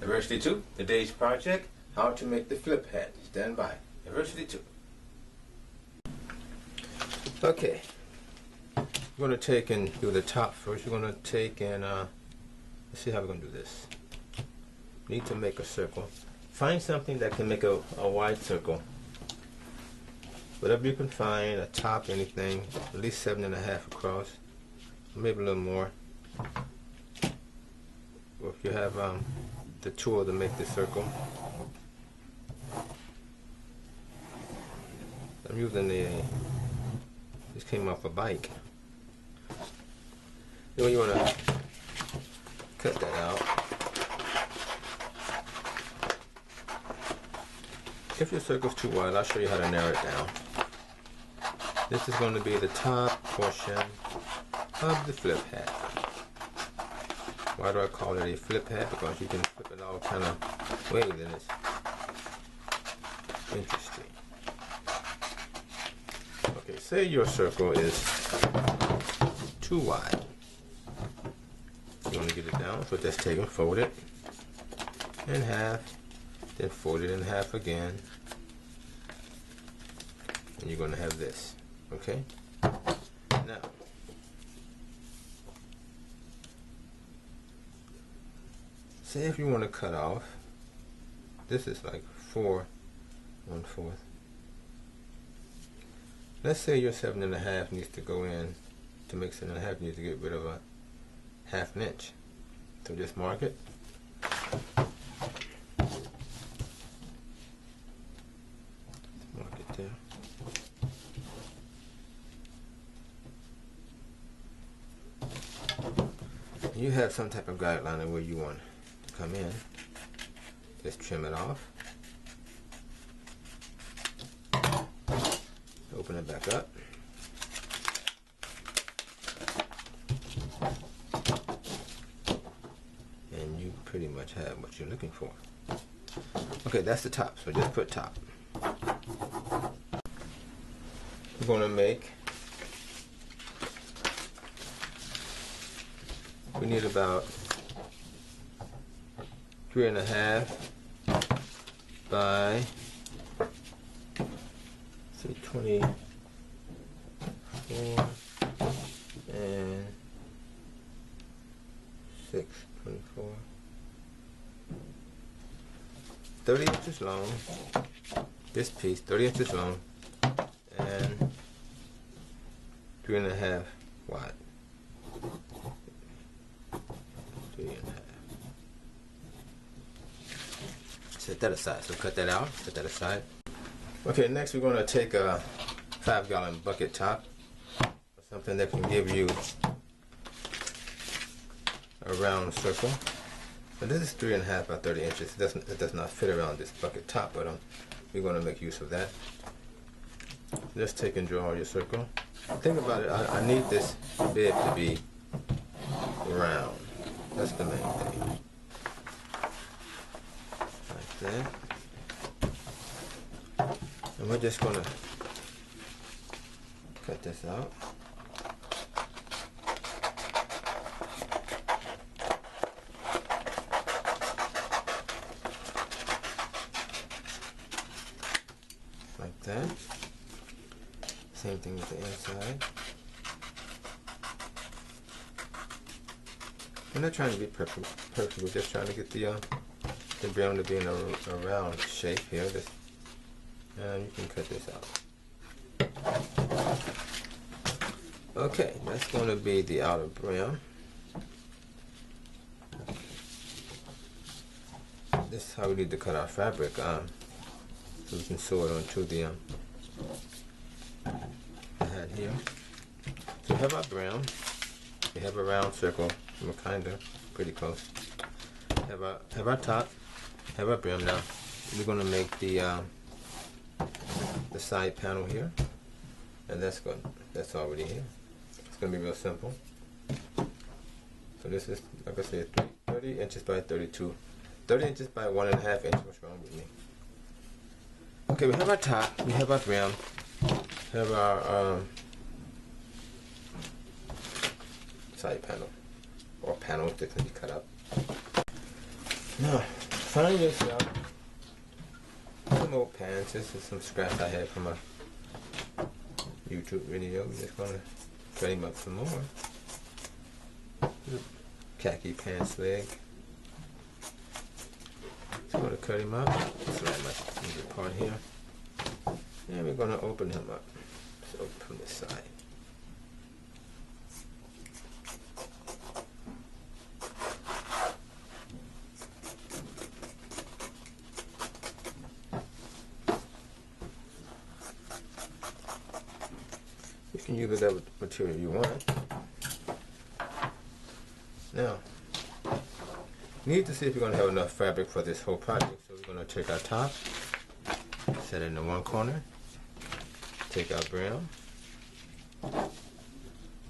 Diversity 2, today's project, how to make the flip hat. Stand by. Diversity 2. Okay, we're going to take and do the top first. We're going to take and, let's see how we're going to do this. Need to make a circle. Find something that can make a wide circle. Whatever you can find, a top, anything, at least 7.5 across, maybe a little more. Or if you have the tool to make the circle. I'm using this came off a bike. Then you want to cut that out. If your circle's too wide, I'll show you how to narrow it down. This is going to be the top portion of the flip hat. Why do I call it a flip hat? Because you can flip it all kind of ways and it's interesting. Okay, say your circle is too wide. You want to get it down, so just take and fold it in half, then fold it in half again, and you're going to have this. Okay? Now, say if you want to cut off, this is like 4 1/4. Let's say your 7.5 needs to go in. To make 7.5, you need to get rid of a 1/2 inch. So just mark it. Mark it there. You have some type of guideline of where you want to come in. Just trim it off. Open it back up. And you pretty much have what you're looking for. Okay, that's the top, so just put top. We're going to make, we need about 3.5 by 24 and 6, 24, 30 inches long, this piece, 30 inches long, and 3.5 wide. 3.5. Set that aside, so cut that out, set that aside. Okay, next we're going to take a 5-gallon bucket top, or something that can give you a round circle. But this is 3.5 by 30 inches. It does not fit around this bucket top, but we're going to make use of that. Just take and draw your circle. Think about it, I need this bib to be round. That's the main thing. Like that. And we're just going to cut this out. Like that. Same thing with the inside. We're not trying to be perfect. We're just trying to get the brim to be in a round shape here. And you can cut this out. Okay, that's going to be the outer brim. This is how we need to cut our fabric so we can sew it onto the hat here. So we have our brim. We have a round circle. We're kind of pretty close. Have our top. Have our brim now. We're going to make the side panel here, and that's good. That's already here. It's going to be real simple. So this is, like I said, 30 inches by 32. 30 inches by 1.5 inches. What's wrong with me? Okay, we have our top. We have our brim. We have our side panel, or panels that can be cut up. Now, find yourself some old pants. This is some scraps I had from a YouTube video. We're just gonna cut him up some more. Khaki pants leg. Just gonna cut him up. Slide my part here. And we're gonna open him up. So from this side. You can use whatever material you want. Now, we need to see if we're going to have enough fabric for this whole project. So we're going to take our top, set it in the one corner, take our brim,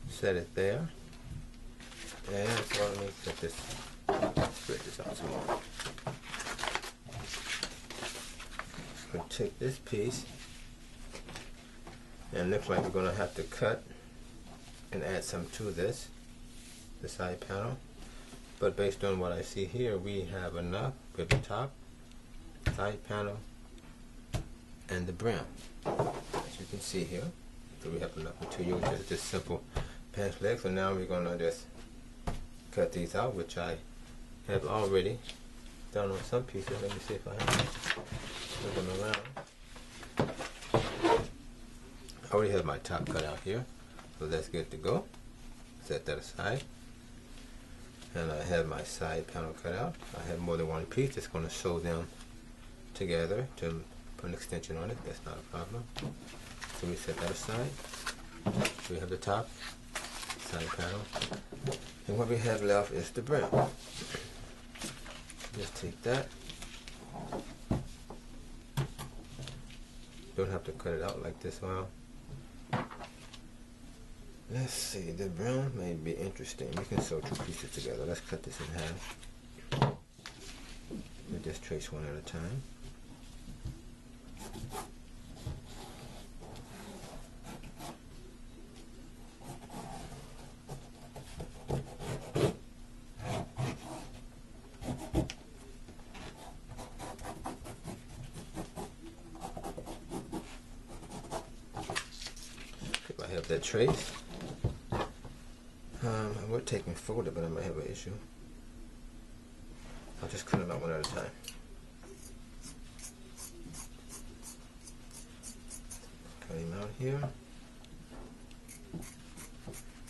set it there, and so let me set this, spread this out some more. I'm going to take this piece, and it looks like we're going to have to cut and add some to this, the side panel. But based on what I see here, we have enough with the top, side panel, and the brim, as you can see here. So we have enough material, just simple pants leg. So now we're going to just cut these out, which I have already done on some pieces. Let me see if I have move them around. I already have my top cut out here, so that's good to go. Set that aside. And I have my side panel cut out. I have more than one piece. Just going to sew them together to put an extension on it. That's not a problem. So we set that aside. We have the top, side panel, and what we have left is the brim. Just take that. Don't have to cut it out like this. Well, let's see, the brim may be interesting. We can sew two pieces together. Let's cut this in half. We just trace one at a time. If I have that trace. I would take and fold it, but I might have an issue. I'll just cut it out one at a time. Cut him out here.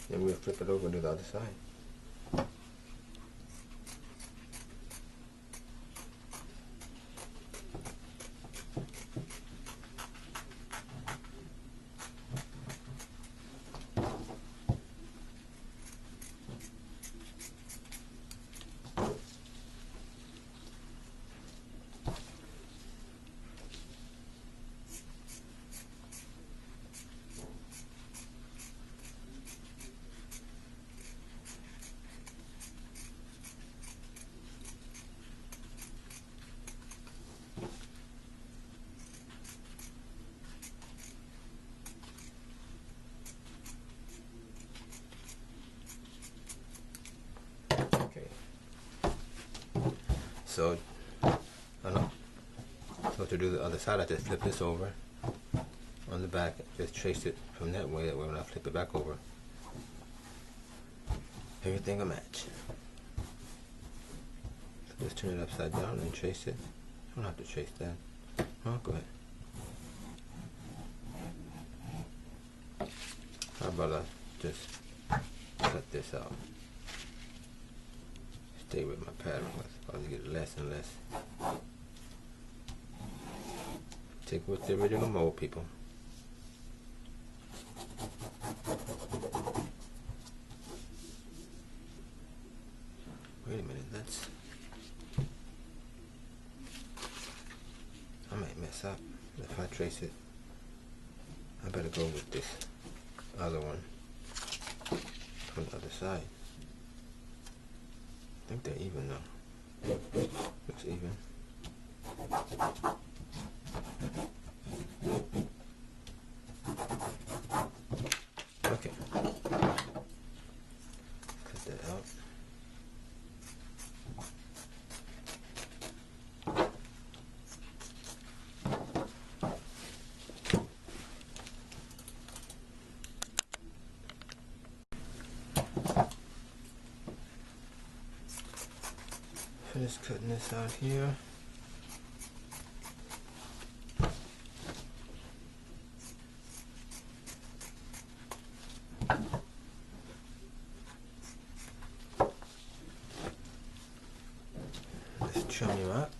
Then we'll flip it over to the other side. So, so to do the other side, I just flip this over on the back, just trace it from that way when I flip it back over, everything will match. So just turn it upside down and trace it. You don't have to trace that. Oh, go ahead. How about I just cut this out? Stay with my pattern, I'll get less and less. Take with the original mold, people. Wait a minute, that's... I might mess up if I trace it. I better go with this other one from the other side. I think they're even now. Looks even. Okay. Cut that out. finish cutting this out here. Just trim him up.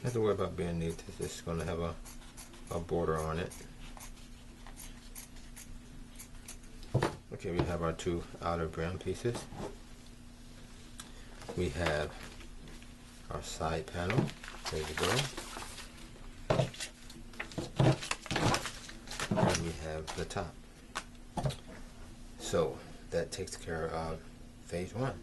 Don't have to worry about being neat. It's just going to have a border on it. Okay, we have our two outer brim pieces. We have our side panel ready to go. And we have the top. So that takes care of phase one.